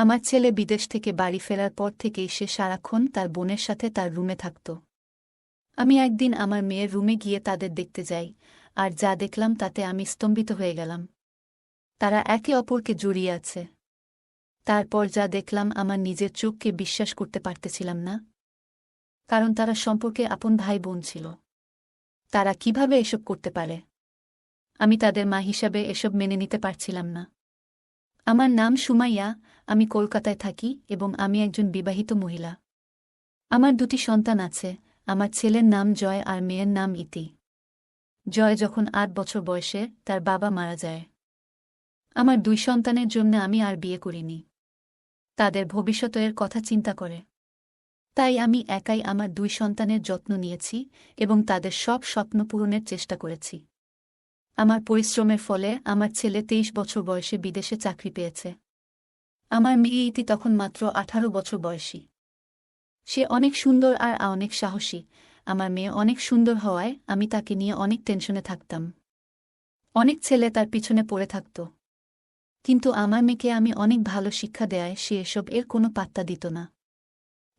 আমার ছেলে বিদেশ থেকে বাড়ি ফেরার পর থেকেই সে সারাক্ষণ তার বোনের সাথে তার রুমে থাকত। আমি একদিন আমার মেয়ের রুমে গিয়ে তাদের দেখতে যাই, আর যা দেখলাম তাতে আমি স্তম্ভিত হয়ে গেলাম। তারা একে অপরকে জড়িয়ে আছে। তারপর যা দেখলাম আমার নিজের চোখকে বিশ্বাস করতে পারতেছিলাম না, কারণ তারা সম্পর্কে আপন ভাই বোন ছিল। তারা কিভাবে এসব করতে পারে? আমি তাদের মা হিসাবে এসব মেনে নিতে পারছিলাম না। আমার নাম সুমাইয়া, আমি কলকাতায় থাকি এবং আমি একজন বিবাহিত মহিলা। আমার দুটি সন্তান আছে, আমার ছেলের নাম জয় আর মেয়ের নাম ইতি। জয় যখন ৮ বছর বয়সে তার বাবা মারা যায়। আমার ২ সন্তানের জন্য আমি আর বিয়ে করিনি। তাদের ভবিষ্যতের কথা চিন্তা করে তাই আমি একাই আমার ২ সন্তানের যত্ন নিয়েছি এবং তাদের সব স্বপ্ন পূরণের চেষ্টা করেছি। আমার পরিশ্রমের ফলে আমার ছেলে ২৩ বছর বয়সে বিদেশে চাকরি পেয়েছে। আমার মেয়ে ইতি তখন মাত্র ১৮ বছর বয়সী। সে অনেক সুন্দর আর অনেক সাহসী। আমার মেয়ে অনেক সুন্দর হওয়ায় আমি তাকে নিয়ে অনেক টেনশনে থাকতাম। অনেক ছেলে তার পিছনে পড়ে থাকত, কিন্তু আমার মেয়েকে আমি অনেক ভালো শিক্ষা দেয়ায় সে এসব এর কোনো পাত্তা দিত না।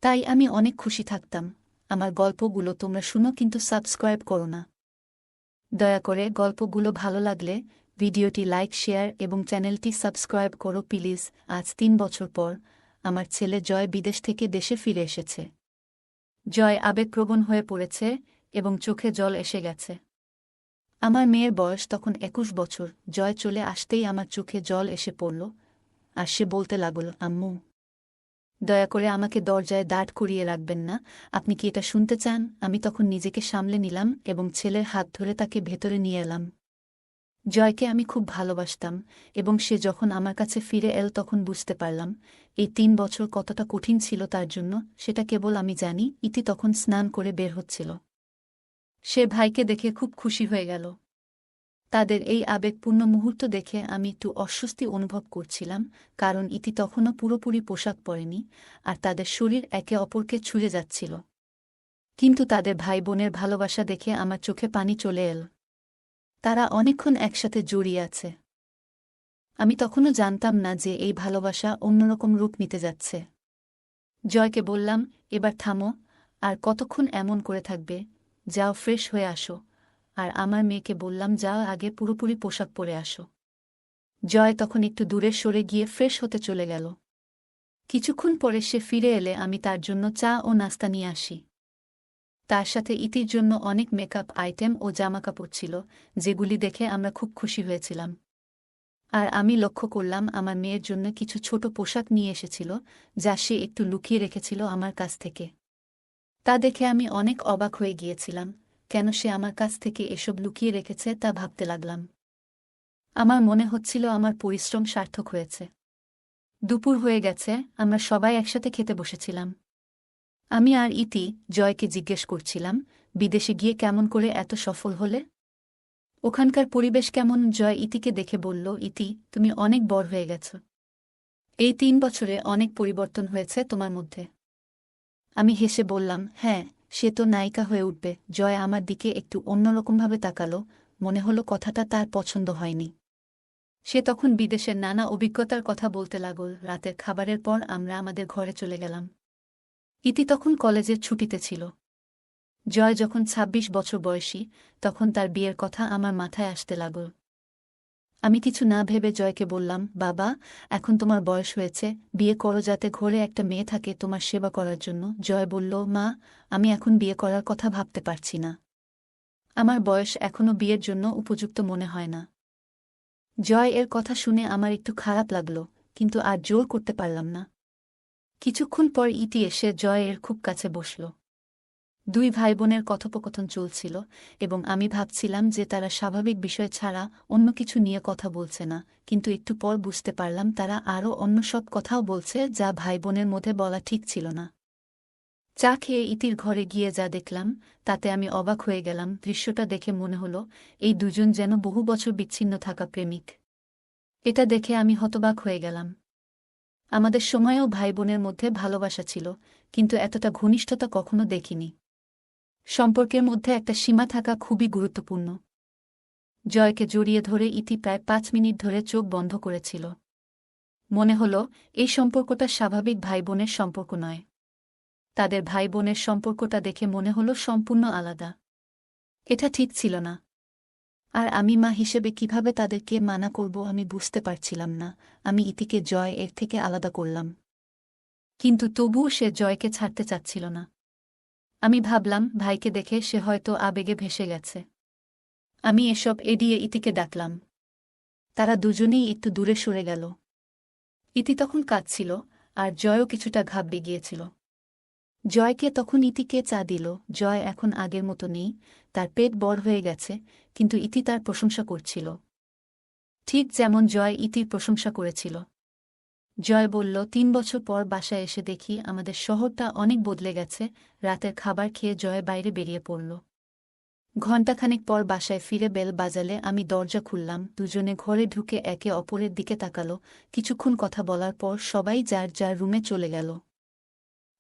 তাই আমি অনেক খুশি থাকতাম। আমার গল্পগুলো তোমরা শুনো, কিন্তু সাবস্ক্রাইব করো না। দয়া করে গল্পগুলো ভালো লাগলে ভিডিওটি লাইক, শেয়ার এবং চ্যানেলটি সাবস্ক্রাইব করো প্লিজ। আজ ৩ বছর পর আমার ছেলে জয় বিদেশ থেকে দেশে ফিরে এসেছে। জয় আবেগপ্রবণ হয়ে পড়েছে এবং চোখে জল এসে গেছে। আমার মেয়ের বয়স তখন ২১ বছর। জয় চলে আসতেই আমার চোখে জল এসে পড়ল, আর সে বলতে লাগল, আম্মু, দয়া করে আমাকে দরজায় দাঁড় করিয়ে রাখবেন না, আপনি কি এটা শুনতে চান? আমি তখন নিজেকে সামলে নিলাম এবং ছেলের হাত ধরে তাকে ভেতরে নিয়ে এলাম। জয়কে আমি খুব ভালোবাসতাম এবং সে যখন আমার কাছে ফিরে এল তখন বুঝতে পারলাম এই ৩ বছর কতটা কঠিন ছিল তার জন্য, সেটা কেবল আমি জানি। ইতি তখন স্নান করে বের হচ্ছিল। সে ভাইকে দেখে খুব খুশি হয়ে গেল। তাদের এই আবেগপূর্ণ মুহূর্ত দেখে আমি একটু অস্বস্তি অনুভব করছিলাম, কারণ ইতি তখনও পুরোপুরি পোশাক পরেনি আর তাদের শরীর একে অপরকে ছুঁয়ে যাচ্ছিল। কিন্তু তাদের ভাই বোনের ভালোবাসা দেখে আমার চোখে পানি চলে এল। তারা অনেকক্ষণ একসাথে জড়িয়ে আছে। আমি তখনও জানতাম না যে এই ভালোবাসা অন্যরকম রূপ নিতে যাচ্ছে। জয়কে বললাম, এবার থামো, আর কতক্ষণ এমন করে থাকবে? যাও, ফ্রেশ হয়ে আসো। আর আমার মেয়েকে বললাম, যাও, আগে পুরোপুরি পোশাক পরে আসো। জয় তখন একটু দূরে সরে গিয়ে ফ্রেশ হতে চলে গেল। কিছুক্ষণ পরে সে ফিরে এলে আমি তার জন্য চা ও নাস্তা নিয়ে আসি। তার সাথে ইতির জন্য অনেক মেকআপ আইটেম ও জামাকাপড় ছিল, যেগুলি দেখে আমরা খুব খুশি হয়েছিলাম। আর আমি লক্ষ্য করলাম আমার মেয়ের জন্য কিছু ছোট পোশাক নিয়ে এসেছিল, যা সে একটু লুকিয়ে রেখেছিল আমার কাছ থেকে। তা দেখে আমি অনেক অবাক হয়ে গিয়েছিলাম। কেন সে আমার কাছ থেকে এসব লুকিয়ে রেখেছে তা ভাবতে লাগলাম। আমার মনে হচ্ছিল আমার পরিশ্রম সার্থক হয়েছে। দুপুর হয়ে গেছে, আমরা সবাই একসাথে খেতে বসেছিলাম। আমি আর ইতি জয়কে জিজ্ঞেস করছিলাম, বিদেশে গিয়ে কেমন করে এত সফল হলে? ওখানকার পরিবেশ কেমন? জয় ইতিকে দেখে বলল, ইতি, তুমি অনেক বড় হয়ে গেছ। এই ৩ বছরে অনেক পরিবর্তন হয়েছে তোমার মধ্যে। আমি হেসে বললাম, হ্যাঁ, সে তো নায়িকা হয়ে উঠবে। জয় আমার দিকে একটু অন্যরকমভাবে তাকালো, মনে হলো কথাটা তার পছন্দ হয়নি। সে তখন বিদেশের নানা অভিজ্ঞতার কথা বলতে লাগল। রাতের খাবারের পর আমরা আমাদের ঘরে চলে গেলাম। ইতি তখন কলেজের ছুটিতে ছিল। জয় যখন ২৬ বছর বয়সী, তখন তার বিয়ের কথা আমার মাথায় আসতে লাগল। আমি কিছু না ভেবে জয়কে বললাম, বাবা, এখন তোমার বয়স হয়েছে, বিয়ে করো যাতে ঘরে একটা মেয়ে থাকে তোমার সেবা করার জন্য। জয় বলল, মা, আমি এখন বিয়ে করার কথা ভাবতে পারছি না। আমার বয়স এখনও বিয়ের জন্য উপযুক্ত মনে হয় না। জয় এর কথা শুনে আমার একটু খারাপ লাগল, কিন্তু আর জোর করতে পারলাম না। কিছুক্ষণ পর ইতি এসে জয় এর খুব কাছে বসল। ২ ভাইবোনের কথোপকথন চলছিল এবং আমি ভাবছিলাম যে তারা স্বাভাবিক বিষয় ছাড়া অন্য কিছু নিয়ে কথা বলছে না, কিন্তু একটু পর বুঝতে পারলাম তারা আরও অন্য সব কথাও বলছে যা ভাইবোনের মধ্যে বলা ঠিক ছিল না। চা খেয়ে ইতির ঘরে গিয়ে যা দেখলাম তাতে আমি অবাক হয়ে গেলাম। দৃশ্যটা দেখে মনে হলো এই দুজন যেন বহু বছর বিচ্ছিন্ন থাকা প্রেমিক। এটা দেখে আমি হতবাক হয়ে গেলাম। আমাদের সময়েও ভাইবোনের মধ্যে ভালোবাসা ছিল, কিন্তু এতটা ঘনিষ্ঠতা কখনো দেখিনি। সম্পর্কের মধ্যে একটা সীমা থাকা খুবই গুরুত্বপূর্ণ। জয়কে জড়িয়ে ধরে ইতি প্রায় ৫ মিনিট ধরে চোখ বন্ধ করেছিল। মনে হল এই সম্পর্কটা স্বাভাবিক ভাইবোনের সম্পর্ক নয়। তাদের ভাইবোনের সম্পর্কটা দেখে মনে হল সম্পূর্ণ আলাদা। এটা ঠিক ছিল না। আর আমি মা হিসেবে কিভাবে তাদেরকে মানা করব আমি বুঝতে পারছিলাম না। আমি ইতিকে জয় এর থেকে আলাদা করলাম, কিন্তু তবুও সে জয়কে ছাড়তে চাচ্ছিল না। আমি ভাবলাম ভাইকে দেখে সে হয়তো আবেগে ভেসে গেছে। আমি এসব এড়িয়ে ইতিকে ডাকলাম। তারা দুজনেই একটু দূরে সরে গেল। ইতি তখন কাঁদছিল, আর জয়ও কিছুটা ঘাবড়ে গিয়েছিল। জয়কে তখন ইতিকে চা দিল। জয় এখন আগের মতো নেই, তার পেট বড় হয়ে গেছে, কিন্তু ইতি তার প্রশংসা করছিল, ঠিক যেমন জয় ইতির প্রশংসা করেছিল। জয় বলল, ৩ বছর পর বাসায় এসে দেখি আমাদের শহরটা অনেক বদলে গেছে। রাতের খাবার খেয়ে জয় বাইরে বেরিয়ে পড়ল। ঘণ্টাখানেক পর বাসায় ফিরে বেল বাজালে আমি দরজা খুললাম। দুজনে ঘরে ঢুকে একে অপরের দিকে তাকালো। কিছুক্ষণ কথা বলার পর সবাই যার যার রুমে চলে গেল।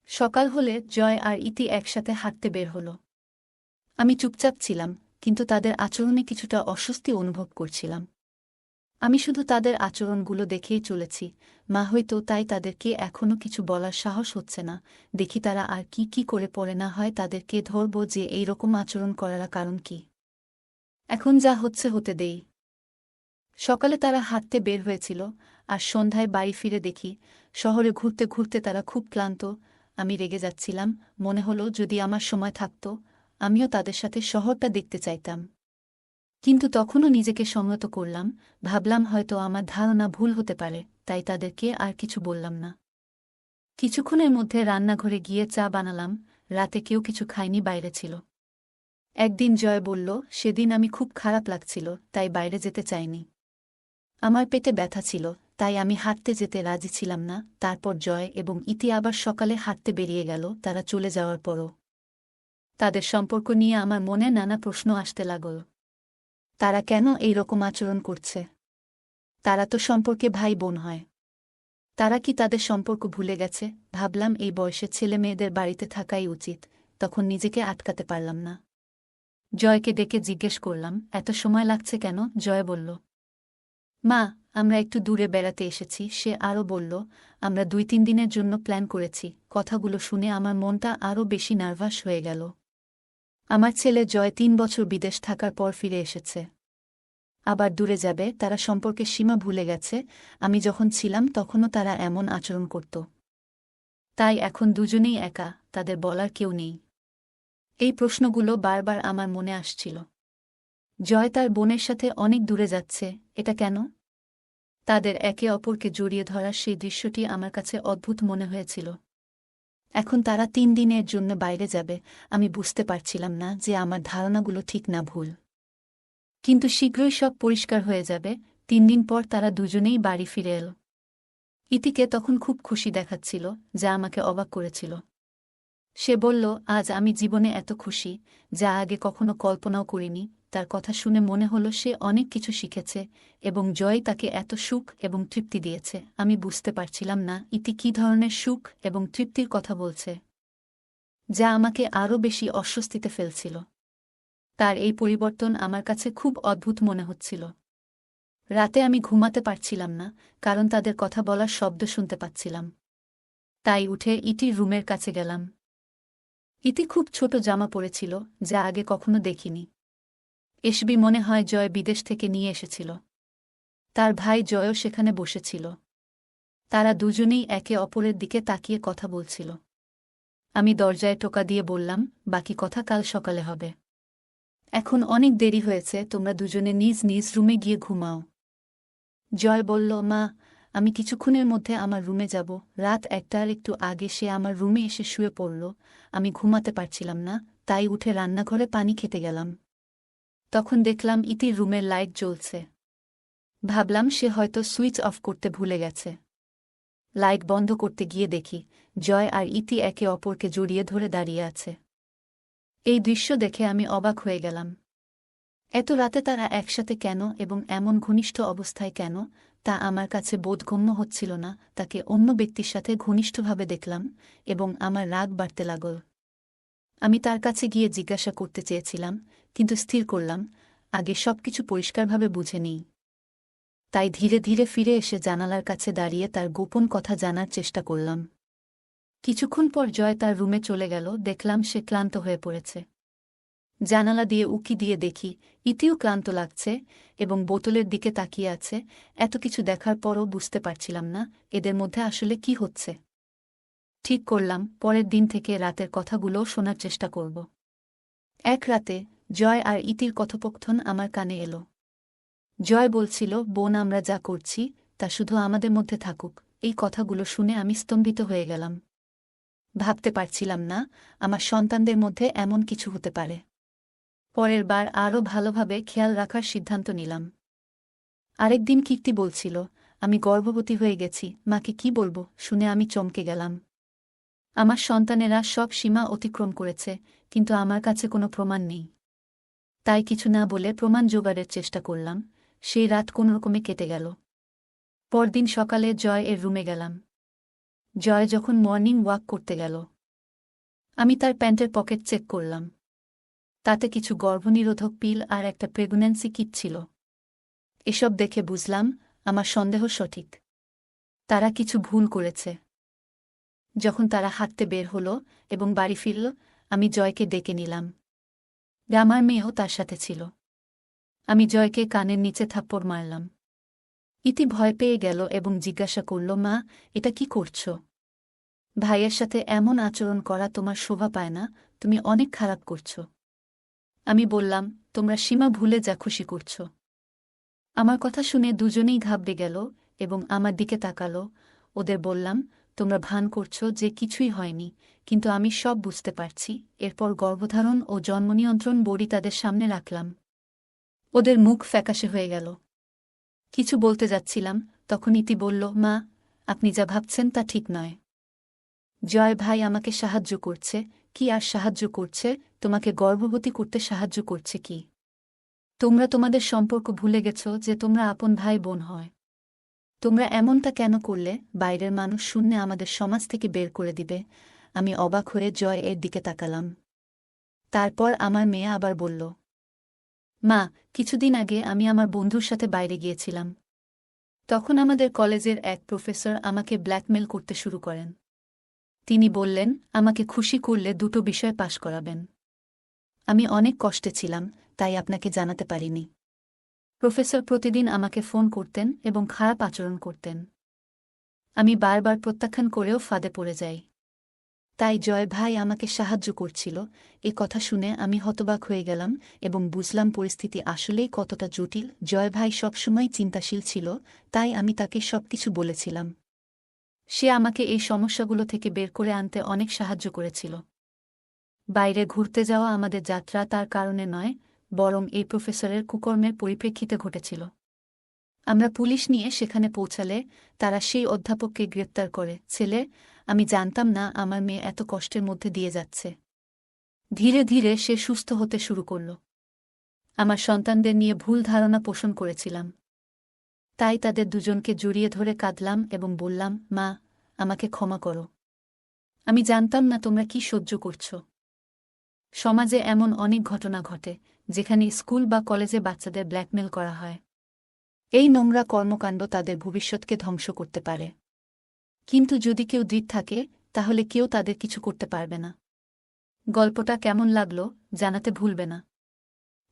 সকাল হলে জয় আর ইতি একসাথে হাঁটতে বের হল। আমি চুপচাপ ছিলাম, কিন্তু তাদের আচরণে কিছুটা অস্বস্তি অনুভব করছিলাম। আমি শুধু তাদের আচরণগুলো দেখেই চলেছি। মা হয়তো তাই তাদেরকে এখনও কিছু বলার সাহস হচ্ছে না। দেখি তারা আর কি কি করে পড়ে, না হয় তাদেরকে ধরব যে এই রকম আচরণ করার কারণ কি। এখন যা হচ্ছে হতে দেই। সকালে তারা হাঁটতে বের হয়েছিল, আর সন্ধ্যায় বাড়ি ফিরে দেখি শহরে ঘুরতে ঘুরতে তারা খুব ক্লান্ত। আমি রেগে যাচ্ছিলাম। মনে হলো যদি আমার সময় থাকত আমিও তাদের সাথে শহরটা দেখতে চাইতাম। কিন্তু তখনও নিজেকে সংযত করলাম। ভাবলাম হয়তো আমার ধারণা ভুল হতে পারে, তাই তাদেরকে আর কিছু বললাম না। কিছুক্ষণের মধ্যে রান্নাঘরে গিয়ে চা বানালাম। রাতে কেউ কিছু খায়নি, বাইরে ছিল। একদিন জয় বলল, সেদিন আমি খুব খারাপ লাগছিল, তাই বাইরে যেতে চাইনি। আমার পেটে ব্যথা ছিল, তাই আমি হাঁটতে যেতে রাজি ছিলাম না। তারপর জয় এবং ইতি আবার সকালে হাঁটতে বেরিয়ে গেল। তারা চলে যাওয়ার পরও তাদের সম্পর্ক নিয়ে আমার মনে নানা প্রশ্ন আসতে লাগল। তারা কেন এই রকম আচরণ করছে? তারা তো সম্পর্কে ভাই বোন হয়। তারা কি তাদের সম্পর্ক ভুলে গেছে? ভাবলাম এই বয়সে ছেলে মেয়েদের বাড়িতে থাকাই উচিত। তখন নিজেকে আটকাতে পারলাম না। জয়কে ডেকে জিজ্ঞেস করলাম, এত সময় লাগছে কেন? জয় বলল, মা, আমরা একটু দূরে বেড়াতে এসেছি। সে আরও বলল, আমরা ২-৩ দিনের জন্য প্ল্যান করেছি। কথাগুলো শুনে আমার মনটা আরও বেশি নার্ভাস হয়ে গেল। আমার ছেলে জয় ৩ বছর বিদেশ থাকার পর ফিরে এসেছে, আবার দূরে যাবে। তারা সম্পর্কের সীমা ভুলে গেছে। আমি যখন ছিলাম তখনও তারা এমন আচরণ করত। তাই এখন দুজনেই একা, তাদের বলার কেউ নেই। এই প্রশ্নগুলো বারবার আমার মনে আসছিল। জয় তার বোনের সাথে অনেক দূরে যাচ্ছে, এটা কেন? তাদের একে অপরকে জড়িয়ে ধরার সেই দৃশ্যটি আমার কাছে অদ্ভুত মনে হয়েছিল। এখন তারা ৩ দিনের জন্য বাইরে যাবে। আমি বুঝতে পারছিলাম না যে আমার ধারণাগুলো ঠিক না ভুল। কিন্তু শীঘ্রই সব পরিষ্কার হয়ে যাবে। ৩ দিন পর তারা দুজনেই বাড়ি ফিরে এল। ইতিকে তখন খুব খুশি দেখাচ্ছিল, যা আমাকে অবাক করেছিল। সে বলল, আজ আমি জীবনে এত খুশি, যা আগে কখনো কল্পনাও করিনি। তার কথা শুনে মনে হলো সে অনেক কিছু শিখেছে, এবং জয় তাকে এত সুখ এবং তৃপ্তি দিয়েছে। আমি বুঝতে পারছিলাম না ইতি কী ধরনের সুখ এবং তৃপ্তির কথা বলছে, যা আমাকে আরও বেশি অস্বস্তিতে ফেলছিল। তার এই পরিবর্তন আমার কাছে খুব অদ্ভুত মনে হচ্ছিল। রাতে আমি ঘুমাতে পারছিলাম না, কারণ তাদের কথা বলার শব্দ শুনতে পাচ্ছিলাম। তাই উঠে ইতির রুমের কাছে গেলাম। ইতি খুব ছোট জামা পরেছিল, যা আগে কখনো দেখিনি। এসবি মনে হয় জয় বিদেশ থেকে নিয়ে এসেছিল। তার ভাই জয়ও সেখানে বসেছিল। তারা দুজনেই একে অপরের দিকে তাকিয়ে কথা বলছিল। আমি দরজায় টোকা দিয়ে বললাম, বাকি কথা কাল সকালে হবে। এখন অনেক দেরি হয়েছে, তোমরা দুজনে নিজ নিজ রুমে গিয়ে ঘুমাও। জয় বলল, মা, আমি কিছুক্ষণের মধ্যে আমার রুমে যাব। রাত ১টার একটু আগে সে আমার রুমে এসে শুয়ে পড়ল। আমি ঘুমাতে পারছিলাম না, তাই উঠে রান্নাঘরে পানি খেতে গেলাম। তখন দেখলাম ইতির রুমের লাইট জ্বলছে। ভাবলাম সে হয়তো সুইচ অফ করতে ভুলে গেছে। লাইট বন্ধ করতে গিয়ে দেখি জয় আর ইতি একে অপরকে জড়িয়ে ধরে দাঁড়িয়ে আছে। এই দৃশ্য দেখে আমি অবাক হয়ে গেলাম। এত রাতে তারা একসাথে কেন এবং এমন ঘনিষ্ঠ অবস্থায় কেন, তা আমার কাছে বোধগম্য হচ্ছিল না। তাকে অন্য ব্যক্তির সাথে ঘনিষ্ঠভাবে দেখলাম, এবং আমার রাগ বাড়তে লাগল। আমি তার কাছে গিয়ে জিজ্ঞাসা করতে চেয়েছিলাম, কিন্তু স্থির করলাম, আগে সবকিছু পরিষ্কারভাবে বুঝে নিই। তাই ধীরে ধীরে ফিরে এসে জানালার কাছে দাঁড়িয়ে তার গোপন কথা জানার চেষ্টা করলাম। কিছুক্ষণ পর জয় তার রুমে চলে গেল। দেখলাম সে ক্লান্ত হয়ে পড়েছে। জানালা দিয়ে উকি দিয়ে দেখি ইতিও ক্লান্ত লাগছে এবং বোতলের দিকে তাকিয়ে আছে। এত কিছু দেখার পরও বুঝতে পারছিলাম না এদের মধ্যে আসলে কি হচ্ছে। ঠিক করলাম পরের দিন থেকে রাতের কথাগুলোও শোনার চেষ্টা করব। এক রাতে জয় আর ইতির কথোপকথন আমার কানে এলো। জয় বলছিল, বোন, আমরা যা করছি তা শুধু আমাদের মধ্যে থাকুক। এই কথাগুলো শুনে আমি স্তম্ভিত হয়ে গেলাম। ভাবতে পারছিলাম না আমার সন্তানদের মধ্যে এমন কিছু হতে পারে। পরের বার আরও ভালোভাবে খেয়াল রাখার সিদ্ধান্ত নিলাম। আরেকদিন কীর্তি বলছিল, আমি গর্ভবতী হয়ে গেছি। মাকে কি বলবো শুনে আমি চমকে গেলাম। আমার সন্তানেরা সব সীমা অতিক্রম করেছে, কিন্তু আমার কাছে কোনো প্রমাণ নেই। তাই কিছু না বলে প্রমাণ জোগাড়ের চেষ্টা করলাম। সেই রাত কোনোরকমে কেটে গেল। পরদিন সকালে জয় এর রুমে গেলাম। জয় যখন মর্নিং ওয়াক করতে গেল, আমি তার প্যান্টের পকেট চেক করলাম। তাতে কিছু গর্ভনিরোধক পিল আর একটা প্রেগন্যান্সি কিট ছিল। এসব দেখে বুঝলাম আমার সন্দেহ সঠিক। তারা কিছু ভুল করেছে। যখন তারা হাঁটতে বের হল এবং বাড়ি ফিরল, আমি জয়কে ডেকে নিলাম। আমার মেয়েও তার সাথে ছিল। আমি জয়কে কানের নিচে থাপ্পড় মারলাম। ইতি ভয় পেয়ে গেল এবং জিজ্ঞাসা করল, মা, এটা কি করছ? ভাইয়ের সাথে এমন আচরণ করা তোমার শোভা পায় না, তুমি অনেক খারাপ করছ। আমি বললাম, তোমরা সীমা ভুলে যা খুশি করছ। আমার কথা শুনে দুজনেই ঘাবড়ে গেল এবং আমার দিকে তাকালো। ওদের বললাম, তোমরা ভান করছ যে কিছুই হয়নি, কিন্তু আমি সব বুঝতে পারছি। এরপর গর্ভধারণ ও জন্মনিয়ন্ত্রণ বড়ি তাদের সামনে রাখলাম। ওদের মুখ ফ্যাকাশে হয়ে গেল। কিছু বলতে যাচ্ছিলাম, তখন ইতি বলল, মা, আপনি যা ভাবছেন তা ঠিক নয়। জয় ভাই আমাকে সাহায্য করছে। কি আর সাহায্য করছে? তোমাকে গর্ভবতী করতে সাহায্য করছে কি? তোমরা তোমাদের সম্পর্ক ভুলে গেছ যে তোমরা আপন ভাই বোন হয়। তোমরা এমনটা কেন করলে? বাইরের মানুষ শূন্যে আমাদের সমাজ থেকে বের করে দিবে। আমি অবাক হয়ে জয় এর দিকে তাকালাম। তারপর আমার মেয়ে আবার বলল, মা, কিছুদিন আগে আমি আমার বন্ধুর সাথে বাইরে গিয়েছিলাম। তখন আমাদের কলেজের এক প্রফেসর আমাকে ব্ল্যাকমেল করতে শুরু করেন। তিনি বললেন, আমাকে খুশি করলে 2টো বিষয় পাশ করাবেন। আমি অনেক কষ্টে ছিলাম, তাই আপনাকে জানাতে পারিনি। প্রফেসর প্রতিদিন আমাকে ফোন করতেন এবং খারাপ আচরণ করতেন। আমি বারবার প্রত্যাখ্যান করেও ফাঁদে পড়ে যাই। তাই জয় ভাই আমাকে সাহায্য করছিল। এ কথা শুনে আমি হতবাক হয়ে গেলাম এবং বুঝলাম পরিস্থিতি আসলেই কতটা জটিল। জয় ভাই সবসময় চিন্তাশীল ছিল, তাই আমি তাকে সবকিছু বলেছিলাম। সে আমাকে এই সমস্যাগুলো থেকে বের করে আনতে অনেক সাহায্য করেছিল। বাইরে ঘুরতে যাওয়া আমাদের যাত্রা তার কারণে নয়, বরং এই প্রফেসরের কুকর্মের পরিপ্রেক্ষিতে ঘটেছিল। আমরা পুলিশ নিয়ে সেখানে পৌঁছালে তারা সেই অধ্যাপককে গ্রেপ্তার করে। ছেলে, আমি জানতাম না আমার মেয়ে এত কষ্টের মধ্যে দিয়ে যাচ্ছে। ধীরে ধীরে সে সুস্থ হতে শুরু করল। আমার সন্তানদের নিয়ে ভুল ধারণা পোষণ করেছিলাম। তাই তাদের দুজনকে জড়িয়ে ধরে কাঁদলাম এবং বললাম, মা, আমাকে ক্ষমা করো। আমি জানতাম না তোমরা কি সহ্য করছ। সমাজে এমন অনেক ঘটনা ঘটে যেখানে স্কুল বা কলেজে বাচ্চাদের ব্ল্যাকমেল করা হয়। এই নোংরা কর্মকাণ্ড তাদের ভবিষ্যৎকে ধ্বংস করতে পারে। কিন্তু যদি কেউ দৃঢ় থাকে, তাহলে কেউ তাদের কিছু করতে পারবে না। গল্পটা কেমন লাগলো জানাতে ভুলবে না।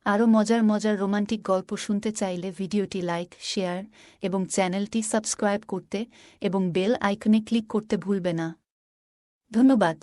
আরও মজার মজার রোমান্টিক গল্প শুনতে চাইলে ভিডিওটি লাইক, শেয়ার এবং চ্যানেলটি সাবস্ক্রাইব করতে এবং বেল আইকনে ক্লিক করতে ভুলবে না। ধন্যবাদ।